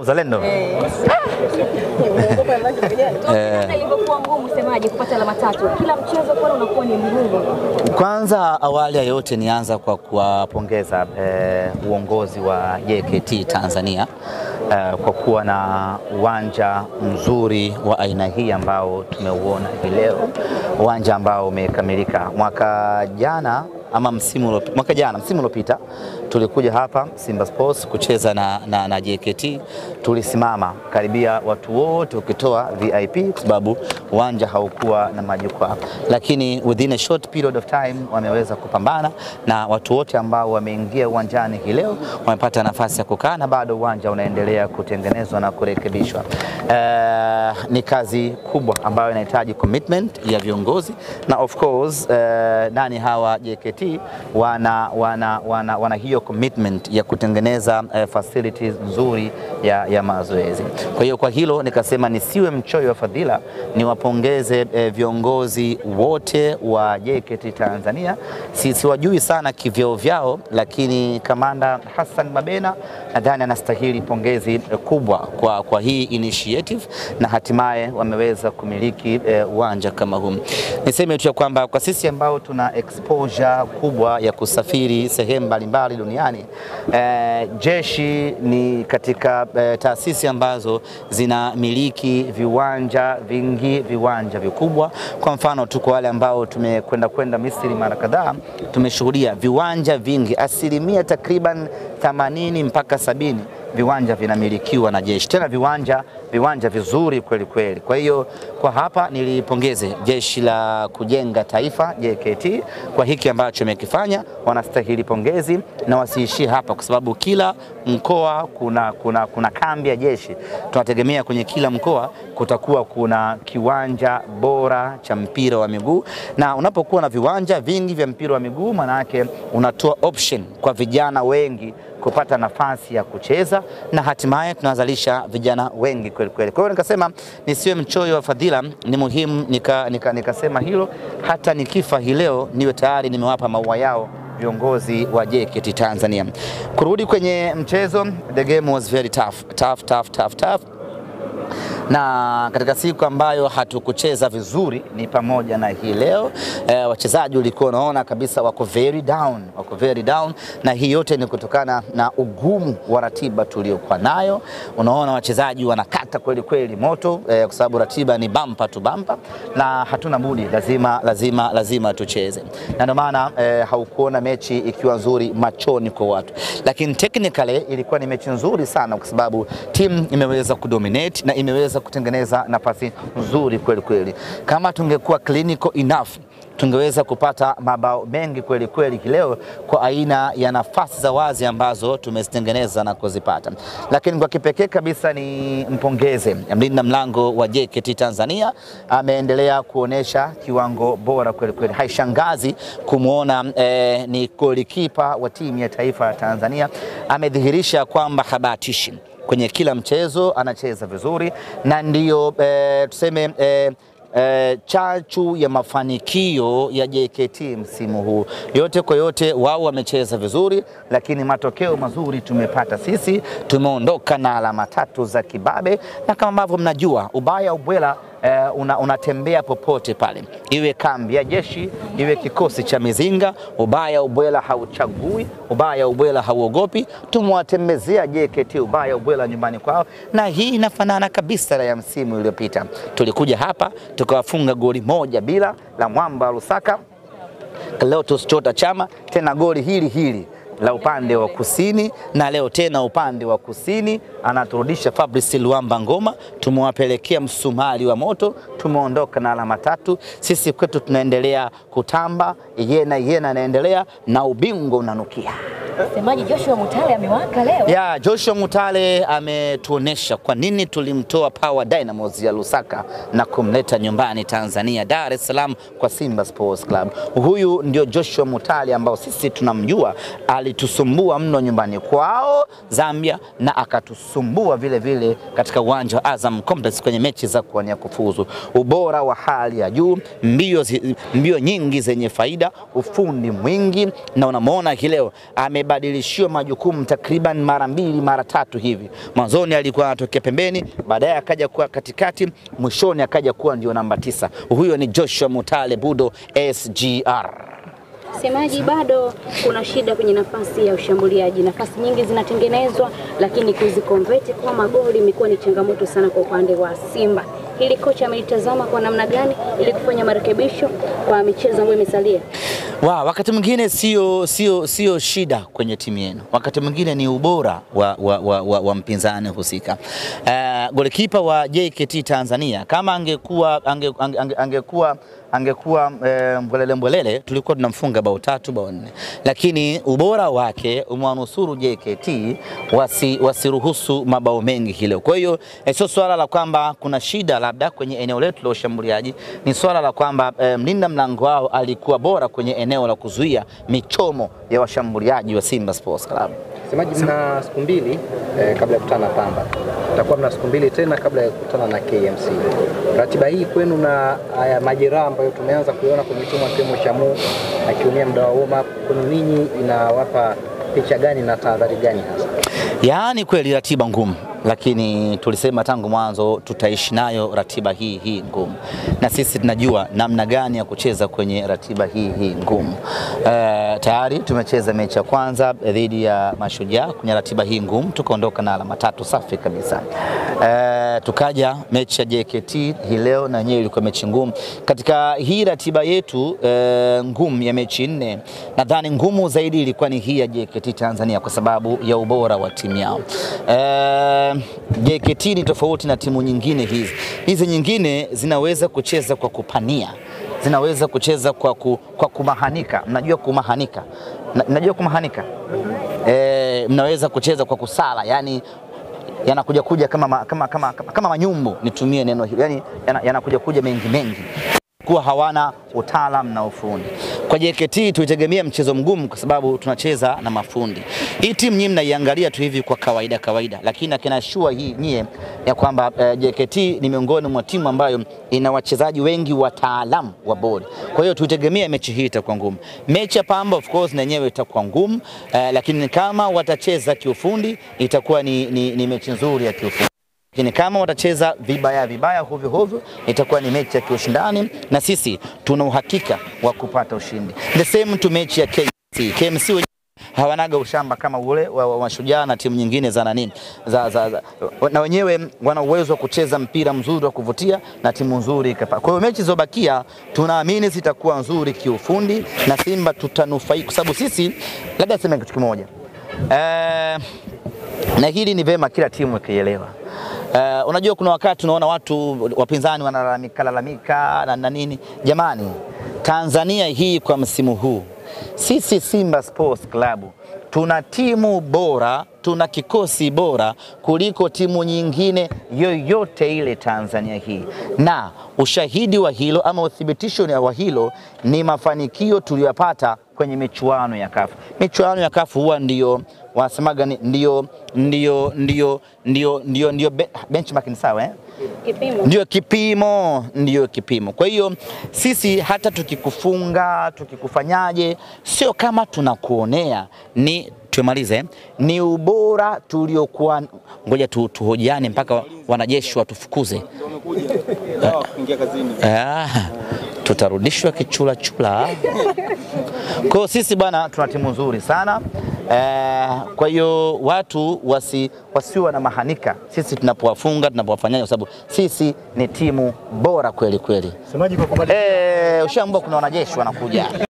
Uzalendo. Ilivyokuwa ngumu semaje kupata alama tatu. Kila mchezo kwa unakuwa ni mgumu. Kwanza awali ya yote nianza kwa kuwapongeza uongozi wa JKT Tanzania kwa kuwa na uwanja mzuri wa aina hii ambao tumeuona hii leo. Uwanja ambao umekamilika msimu uliopita tulikuja hapa Simba Sports kucheza na JKT. Tulisimama karibia watu wote ukitoa VIP kwa sababu uwanja haukuwa na majukwaa, lakini within a short period of time wameweza kupambana na watu wote ambao wameingia uwanjani hii leo wamepata nafasi ya kukaa, na bado uwanja unaendelea kutengenezwa na kurekebishwa. Ni kazi kubwa ambayo inahitaji commitment ya viongozi, na of course nani hawa JKT wana hiyo commitment ya kutengeneza facilities nzuri ya mazoezi. Kwa hiyo kwa hilo nikasema nisiwe mchoyo wa fadhila, niwapongeze viongozi wote wa JKT Tanzania. Siwajui sana kivyao vyao, lakini Kamanda Hassan Mabena nadhani anastahili pongezi kubwa kwa hii initiative, na hatimaye wameweza kumiliki uwanja kama huu. Niseme tu kwamba kwa sisi ambao tuna exposure kubwa ya kusafiri sehemu mbalimbali duniani, jeshi ni katika taasisi ambazo zinamiliki viwanja vingi, viwanja vikubwa. Kwa mfano tuko wale ambao tumekwenda Misri mara kadhaa, tumeshuhudia viwanja vingi, asilimia takriban 80 mpaka 70 viwanja vinamilikiwa na jeshi, tena viwanja vizuri kweli kweli. Kwa hiyo kwa hapa nilipongeze Jeshi la Kujenga Taifa JKT kwa hiki ambacho wamekifanya, wanastahili pongezi na wasiishie hapa, kwa sababu kila mkoa kuna kambi ya jeshi. Tunategemea kwenye kila mkoa kutakuwa kuna kiwanja bora cha mpira wa miguu, na unapokuwa na viwanja vingi vya mpira wa miguu maana yake unatoa option kwa vijana wengi kupata nafasi ya kucheza, na hatimaye tunazalisha vijana wengi kweli kweli. Kwa hiyo nikasema nisiwe mchoyo wa fadhila, ni muhimu nikasema hilo, hata nikifa hii leo niwe tayari nimewapa maua yao viongozi wa JKT Tanzania. Kurudi kwenye mchezo, the game was very tough. Na katika siku ambayo hatukucheza vizuri ni pamoja na hii leo, wachezaji ulikuwa unaona kabisa wako very down, na hii yote ni kutokana na ugumu wa ratiba tuliokuwa nayo. Unaona wachezaji wanakata kweli kweli moto, kwa sababu ratiba ni bumper to bumper, na hatuna budi, lazima tucheze, na ndio maana haukuona mechi ikiwa nzuri machoni kwa watu, lakini technically ilikuwa ni mechi nzuri sana, kwa sababu timu imeweza kudominate na imeweza kutengeneza nafasi nzuri kweli kweli. Kama tungekuwa clinical enough, tungeweza kupata mabao mengi kweli kweli leo kwa aina ya nafasi za wazi ambazo tumezitengeneza na kuzipata. Lakini kwa kipekee kabisa ni mpongeze mlinda mlango wa JKT Tanzania, ameendelea kuonesha kiwango bora kweli kweli. Haishangazi kumuona ni golikipa wa timu ya taifa ya Tanzania, amedhihirisha kwamba habatishi kwenye kila mchezo, anacheza vizuri, na ndiyo tuseme chachu ya mafanikio ya JKT msimu huu. Yote kwa yote wao wamecheza vizuri, lakini matokeo mazuri tumepata sisi. Tumeondoka na alama 3 za kibabe, na kama ambavyo mnajua ubaya ubwela unatembea popote pale, iwe kambi ya jeshi, iwe kikosi cha mizinga. Ubaya ubwela hauchagui, ubaya ubwela hauogopi. Tumewatembezea JKT ubaya ubwela nyumbani kwao, na hii inafanana kabisa na ya msimu uliopita. Tulikuja hapa tukawafunga goli 1-0 la Mwamba Lusaka, leo Chota Chama tena goli hili la upande wa kusini, na leo tena upande wa kusini anaturudisha Fabrice Luamba Ngoma. Tumewapelekea msumari wa moto, tumeondoka na alama 3. Sisi kwetu tunaendelea kutamba, yena anaendelea na ubingwa unanukia. Semaji Joshua Mutale amewaka leo. Joshua Mutale ametuonesha kwa nini tulimtoa Power Dynamos ya Lusaka na kumleta nyumbani Tanzania, Dar es Salaam kwa Simba Sports Club. Huyu ndio Joshua Mutale ambao sisi tunamjua, alitusumbua mno nyumbani kwao Zambia, na akatusumbua vile vile katika uwanja wa Azam Complex kwenye mechi za kuwania kufuzu. Ubora wa hali ya juu, mbio nyingi zenye faida, ufundi mwingi, na unamuona leo amebadilishiwa majukumu takriban mara 2 mara 3 hivi. Mwanzoni alikuwa anatokea pembeni, baadaye akaja kuwa katikati, mwishoni akaja kuwa ndio namba 9. Huyo ni Joshua Mutale Budo SGR. Semaji, bado kuna shida kwenye nafasi ya ushambuliaji. Nafasi nyingi zinatengenezwa, lakini kuzikonvert kwa magoli imekuwa ni changamoto sana kwa upande wa Simba. Hili kocha amelitazama kwa namna gani ili kufanya marekebisho kwa michezo ambayo imesalia? Wakati mwingine sio shida kwenye timu yenu. Wakati mwingine ni ubora wa mpinzani husika. Golikipa wa JKT Tanzania kama angekuwa mbwelele tulikuwa tunamfunga bao 3 bao 4, lakini ubora wake umwanusuru JKT wasiruhusu mabao mengi hilo. Kwa hiyo sio swala la kwamba kuna shida labda kwenye eneo letu la ushambuliaji, ni swala la kwamba mlinda mlango wao alikuwa bora kwenye eneo la kuzuia michomo ya washambuliaji wa Simba Sports Club. Semaji, mna siku 2 kabla ya kukutana na Pamba. Tutakuwa mna siku 2 tena kabla ya kukutana na KMC. Ratiba hii kwenu na haya majeraha ambayo tumeanza kuiona kwenye timu ya Kemo Shamu akiumia muda wa warm up, kwenu ninyi inawapa picha gani na tahadhari gani hasa? Yaani kweli ratiba ngumu, lakini tulisema tangu mwanzo tutaishi nayo ratiba hii ngumu, na sisi tunajua namna gani ya kucheza kwenye ratiba hii ngumu. Tayari tumecheza mechi ya kwanza dhidi ya Mashujaa kwenye ratiba hii ngumu, tukaondoka na alama 3 safi kabisa. Tukaja mechi ya JKT hii leo, na yenyewe ilikuwa mechi ngumu. Katika hii ratiba yetu ngumu ya mechi 4, nadhani ngumu zaidi ilikuwa ni hii ya JKT Tanzania kwa sababu ya ubora wa timu yao. JKT ni tofauti na timu nyingine hizi nyingine zinaweza kucheza kwa kupania, zinaweza kucheza kwa kumahanika. Mnajua kumahanika? Mnajua kumahanika? Mnaweza kucheza kwa kusala, yani yanakuja kama manyumbu, nitumie neno hilo, yani yanakuja mengi kuwa hawana utaalamu na ufundi. Kwa JKT tuitegemea mchezo mgumu kwa sababu tunacheza na mafundi. Hii timu nyinyi mnaiangalia tu hivi kwa kawaida, lakini akinashua hii nyie ya kwamba JKT ni miongoni mwa timu ambayo ina wachezaji wengi wataalamu wa bodi. Kwa hiyo tuitegemea mechi hii itakuwa ngumu. Mechi ya Pamba of course na yenyewe itakuwa ngumu, lakini kama watacheza kiufundi itakuwa ni mechi nzuri ya kiufundi. Lakini kama watacheza vibaya hovyo itakuwa ni mechi ya kiushindani, na sisi tuna uhakika wa kupata ushindi. The same to mechi ya KMC. KMC hawanaga ushamba kama ule wa Mashujaa na timu nyingine za nani na wenyewe wana uwezo wa kucheza mpira mzuri wa kuvutia na timu nzuri. Kwa hiyo mechi zobakia tunaamini zitakuwa nzuri kiufundi na Simba tutanufaika, kwa sababu sisi labda sema kitu kimoja, na hili ni vema kila timu ikielewa. Unajua kuna wakati tunaona watu wapinzani wanalalamika na nini. Jamani, Tanzania hii kwa msimu huu, sisi Simba Sports Club tuna timu bora, tuna kikosi bora kuliko timu nyingine yoyote ile Tanzania hii. Na ushahidi wa hilo ama uthibitisho wa hilo ni mafanikio tuliyopata kwenye michuano ya CAF. Michuano ya CAF huwa ndio wasemaga ndio benchmark, ni sawa Kipimo. Ndio kipimo. Kwa hiyo sisi hata tukikufunga, tukikufanyaje, sio kama tunakuonea, ni tumalize, ni ubora tuliokuwa. Ngoja tuhojiane mpaka wanajeshi watufukuze. Kuingia kazini. Tutarudishwa kichula. Kwa hiyo sisi bwana tuna timu nzuri sana. Kwa hiyo watu wasiwe na mahanika sisi tunapowafunga, tunapowafanyaje, kwa sababu sisi ni timu bora kweli. Semaji kwa kubadilika. Ushaambia kuna wanajeshi wanakuja.